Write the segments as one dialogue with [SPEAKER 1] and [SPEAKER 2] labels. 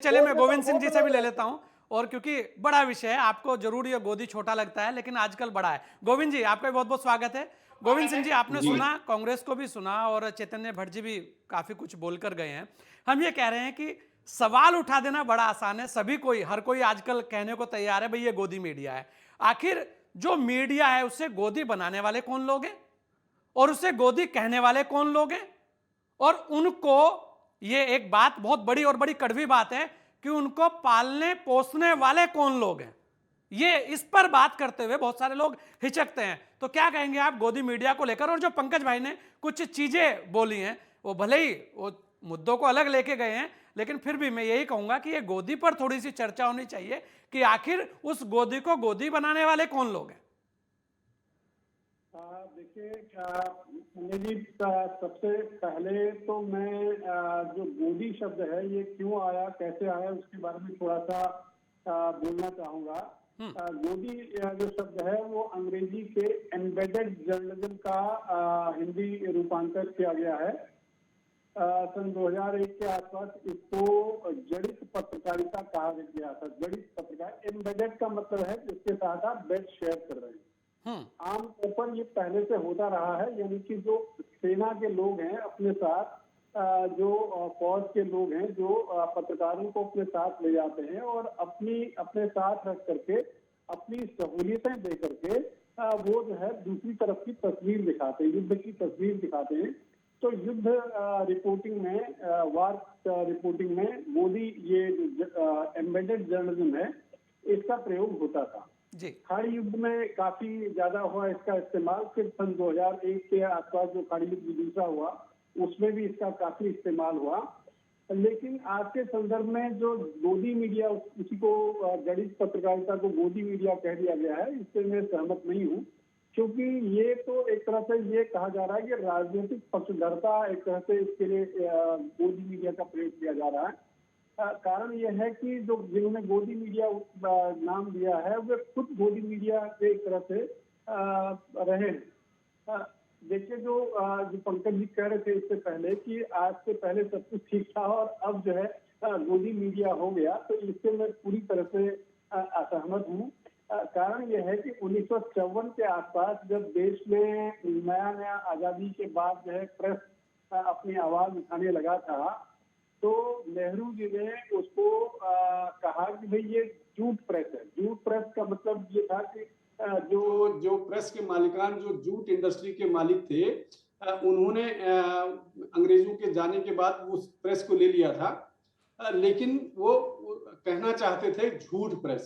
[SPEAKER 1] चलिए मैं गोविंद सिंह जी से भी ले लेता हूं, और क्योंकि बड़ा विषय है, आपको जरूर ये गोदी छोटा लगता है लेकिन आजकल बड़ा है। गोविंद जी, आपका बहुत बहुत स्वागत है। गोविंद सिंह जी, आपने
[SPEAKER 2] जी।
[SPEAKER 1] सुना, कांग्रेस को भी सुना और चैतन्य भट्ट जी भी काफी कुछ बोलकर गए हैं। हम ये कह रहे हैं कि सवाल उठा देना बड़ा आसान है, सभी कोई, हर कोई आजकल कहने को तैयार है भाई ये गोदी मीडिया है। आखिर जो मीडिया है उससे गोदी बनाने वाले कौन लोग हैं और उससे गोदी कहने वाले कौन लोग हैं, और उनको, ये एक बात बहुत बड़ी और बड़ी कड़वी बात है कि उनको पालने पोसने वाले कौन लोग हैं। ये इस पर बात करते हुए बहुत सारे लोग हिचकते हैं। तो क्या कहेंगे आप गोदी मीडिया को लेकर? और जो पंकज भाई ने कुछ चीजें बोली हैं, वो भले ही वो मुद्दों को अलग लेके गए हैं, लेकिन फिर भी मैं यही कहूंगा कि ये गोदी पर थोड़ी सी चर्चा होनी चाहिए कि आखिर उस गोदी को गोदी बनाने वाले कौन लोग हैं।
[SPEAKER 2] देखिए, संजय जी, सबसे पहले तो मैं जो गोदी शब्द है ये क्यों आया, कैसे आया, उसके बारे में थोड़ा सा बोलना चाहूंगा।
[SPEAKER 1] हम्म।
[SPEAKER 2] गोदी जो शब्द है वो अंग्रेजी के एम्बेडेड जर्नलिज्म का हिंदी रूपांतर किया गया है। सन 2001 के आसपास इसको जड़ित पत्रकारिता कहा गया था। जड़ित पत्रकार, एम्बेडेड का मतलब है जिसके साथ आप बेड शेयर कर रहे हैं।
[SPEAKER 1] हम्म।
[SPEAKER 2] आमतौर पर ये पहले से होता रहा है, यानी कि जो सेना के लोग हैं अपने साथ, जो फौज के लोग हैं जो पत्रकारों को अपने साथ ले जाते हैं और अपने साथ रख करके अपनी सहूलियतें दे करके वो जो है दूसरी तरफ की तस्वीर दिखाते हैं, युद्ध की तस्वीर दिखाते हैं। तो युद्ध रिपोर्टिंग में, वार रिपोर्टिंग में मोदी ये एम्बेडेड जर्नलिज्म है, इसका प्रयोग होता था।
[SPEAKER 1] जी।
[SPEAKER 2] खाड़ी युद्ध में काफी ज्यादा हुआ इसका इस्तेमाल। फिर सन 2001 के आसपास जो खाड़ी युद्ध दूसरा हुआ उसमें भी इसका काफी इस्तेमाल हुआ। लेकिन आज के संदर्भ में जो गोदी मीडिया, उसी को जड़ित पत्रकारिता को गोदी मीडिया कह दिया गया है, इससे मैं सहमत नहीं हूँ। क्योंकि ये तो एक तरह से ये कहा जा रहा है कि राजनीतिक पक्षधरता, एक तरह से इसके लिए गोदी मीडिया का प्रयोग किया जा रहा है। कारण यह है कि जो जिन्होंने गोदी मीडिया नाम दिया है वे खुद गोदी मीडिया के एक तरह से रहे हैं। अ, देखिए, जो पंकज जी कह रहे थे इससे पहले कि आज से पहले सब कुछ ठीक था और अब जो है गोदी मीडिया हो गया, तो इससे मैं पूरी तरह से असहमत हूँ। कारण यह है कि 1954 के आसपास जब देश में नया नया आजादी के बाद जो है प्रेस अपनी आवाज उठाने लगा था, तो नेहरू जी ने उसको कहा कि भाई ये जूट प्रेस है। जूट प्रेस का मतलब ये था कि जो जो प्रेस के मालिकान, जो जूट इंडस्ट्री के मालिक थे, उन्होंने अंग्रेजों के जाने के बाद उस प्रेस को ले लिया था। लेकिन वो कहना चाहते थे झूठ प्रेस,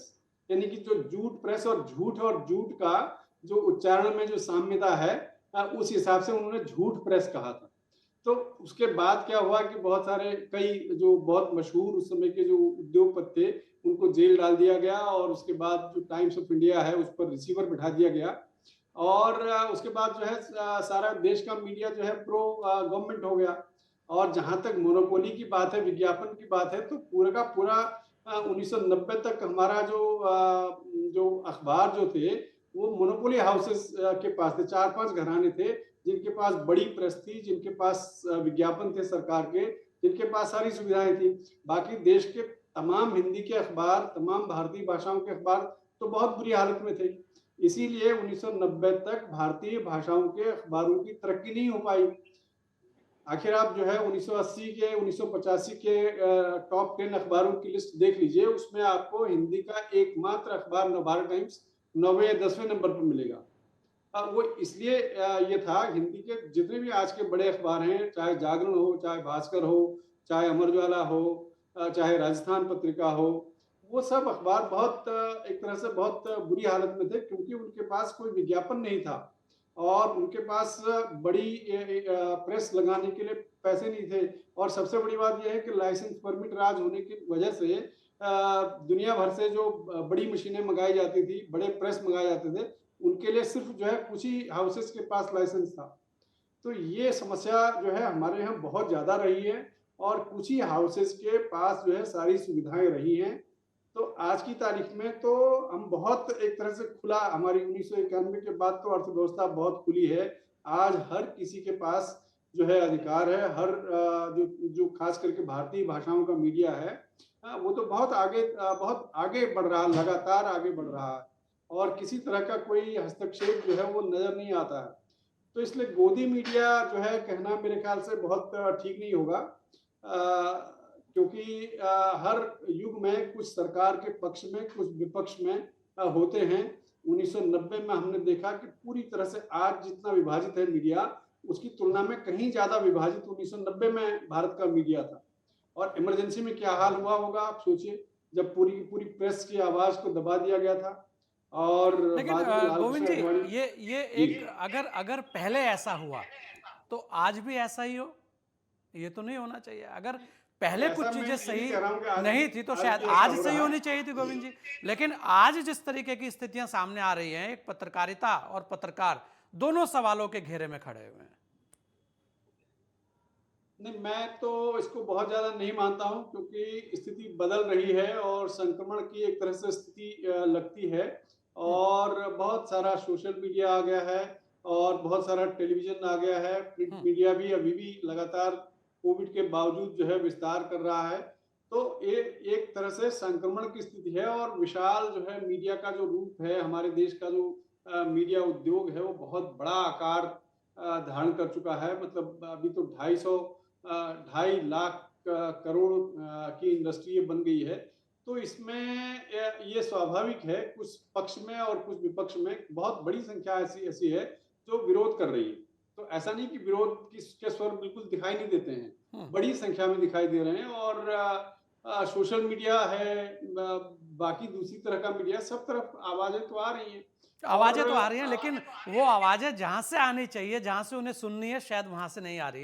[SPEAKER 2] यानी कि जो जूट प्रेस और झूठ का जो उच्चारण में जो साम्यता है, उस हिसाब से उन्होंने झूठ प्रेस कहा था। तो उसके बाद क्या हुआ कि बहुत सारे, कई जो बहुत मशहूर उस समय के जो उद्योगपति थे उनको जेल डाल दिया गया, और उसके बाद जो टाइम्स ऑफ इंडिया है उस पर रिसीवर बिठा दिया गया। और उसके बाद जो है सारा देश का मीडिया जो है प्रो गवर्नमेंट हो गया। और जहां तक मोनोपोली की बात है, विज्ञापन की बात है, तो पूरा का पूरा 1990 तक हमारा जो अखबार जो थे वो मोनोपोली हाउसेस के पास थे। 4-5 घराने थे जिनके पास बड़ी प्रेस थी, जिनके पास विज्ञापन थे सरकार के, जिनके पास सारी सुविधाएं थी। बाकी देश के तमाम हिंदी के अखबार, तमाम भारतीय भाषाओं के अखबार तो बहुत बुरी हालत में थे। इसीलिए 1990 तक भारतीय भाषाओं के अखबारों की तरक्की नहीं हो पाई। आखिर आप जो है 1980 के, 1985 के टॉप 10 अखबारों की लिस्ट देख लीजिए, उसमें आपको हिंदी का एकमात्र अखबार नवभारत टाइम्स 9वें या 10वें नंबर पर मिलेगा। वो इसलिए ये था, हिंदी के जितने भी आज के बड़े अखबार हैं, चाहे जागरण हो, चाहे भास्कर हो, चाहे अमर उजाला हो, चाहे राजस्थान पत्रिका हो, वो सब अखबार बहुत एक तरह से बहुत बुरी हालत में थे, क्योंकि उनके पास कोई विज्ञापन नहीं था और उनके पास बड़ी प्रेस लगाने के लिए पैसे नहीं थे। और सबसे बड़ी बात यह है कि लाइसेंस परमिट राज होने की वजह से दुनिया भर से जो बड़ी मशीनें मंगाई जाती थी, बड़े प्रेस मंगाए जाते थे, उनके लिए सिर्फ जो है कुछ ही हाउसेस के पास लाइसेंस था। तो ये समस्या जो है हमारे यहाँ बहुत ज्यादा रही है, और कुछ ही हाउसेस के पास जो है सारी सुविधाएं रही हैं। तो आज की तारीख में तो हम बहुत एक तरह से खुला, हमारी 1991 के बाद तो अर्थव्यवस्था बहुत खुली है। आज हर किसी के पास जो है अधिकार है, हर जो जो खास करके भारतीय भाषाओं का मीडिया है
[SPEAKER 3] वो तो बहुत आगे बढ़ रहा है, लगातार आगे बढ़ रहा है और किसी तरह का कोई हस्तक्षेप जो है वो नजर नहीं आता है। तो इसलिए गोदी मीडिया जो है कहना मेरे ख्याल से बहुत ठीक नहीं होगा, क्योंकि हर युग में कुछ सरकार के पक्ष में कुछ विपक्ष में होते हैं। 1990 में हमने देखा कि पूरी तरह से आज जितना विभाजित है मीडिया, उसकी तुलना में कहीं ज्यादा विभाजित 1990 में भारत का मीडिया था। और इमरजेंसी में क्या हाल हुआ होगा आप सोचिए, जब पूरी की पूरी प्रेस की आवाज को दबा दिया गया था। और
[SPEAKER 1] लेकिन
[SPEAKER 3] बाद में लाल
[SPEAKER 1] गोविंद
[SPEAKER 3] कृष्ण
[SPEAKER 1] जी,
[SPEAKER 3] आडवाणी।
[SPEAKER 1] ये
[SPEAKER 3] जी।
[SPEAKER 1] एक अगर अगर पहले ऐसा हुआ तो आज भी ऐसा ही हो, ये तो नहीं होना चाहिए। अगर पहले
[SPEAKER 3] ऐसा
[SPEAKER 1] कुछ
[SPEAKER 3] मैं
[SPEAKER 1] चीजें
[SPEAKER 3] नहीं
[SPEAKER 1] सही
[SPEAKER 3] कह रहा हूं कि
[SPEAKER 1] नहीं थी तो
[SPEAKER 3] आज
[SPEAKER 1] शायद
[SPEAKER 3] भी ऐसा
[SPEAKER 1] आज
[SPEAKER 3] हो
[SPEAKER 1] सही
[SPEAKER 3] रहा
[SPEAKER 1] होनी
[SPEAKER 3] है।
[SPEAKER 1] चाहिए थी गोविंद जी। लेकिन आज जिस तरीके की स्थितियां सामने आ रही हैं, एक पत्रकारिता और पत्रकार दोनों सवालों के घेरे में खड़े हुए हैं।
[SPEAKER 3] नहीं, मैं तो इसको बहुत ज्यादा नहीं मानता हूं, क्योंकि स्थिति बदल रही है और संक्रमण की एक तरह से स्थिति लगती है। और बहुत सारा सोशल मीडिया आ गया है और बहुत सारा टेलीविजन आ गया है। प्रिंट मीडिया भी अभी भी लगातार कोविड के बावजूद जो है विस्तार कर रहा है। तो ये एक तरह से संक्रमण की स्थिति है और विशाल जो है मीडिया का जो रूप है, हमारे देश का जो मीडिया उद्योग है वो बहुत बड़ा आकार धारण कर चुका है। मतलब अभी तो 2.5 लाख करोड़ की इंडस्ट्री बन गई है। तो इसमें ये स्वाभाविक है, कुछ पक्ष में और कुछ विपक्ष में बहुत बड़ी संख्या ऐसी ऐसी है जो विरोध कर रही है। तो ऐसा नहीं कि विरोध के स्वर बिल्कुल दिखाई नहीं देते हैं, बड़ी संख्या में दिखाई दे रहे हैं। और सोशल मीडिया है, बाकी दूसरी तरह का मीडिया, सब तरफ आवाजें तो आ रही हैं।
[SPEAKER 1] आवाजें
[SPEAKER 3] और
[SPEAKER 1] तो आ रही हैं, लेकिन वो आवाजें जहां से आनी चाहिए, जहां से उन्हें सुननी है, शायद वहां से नहीं आ रही है।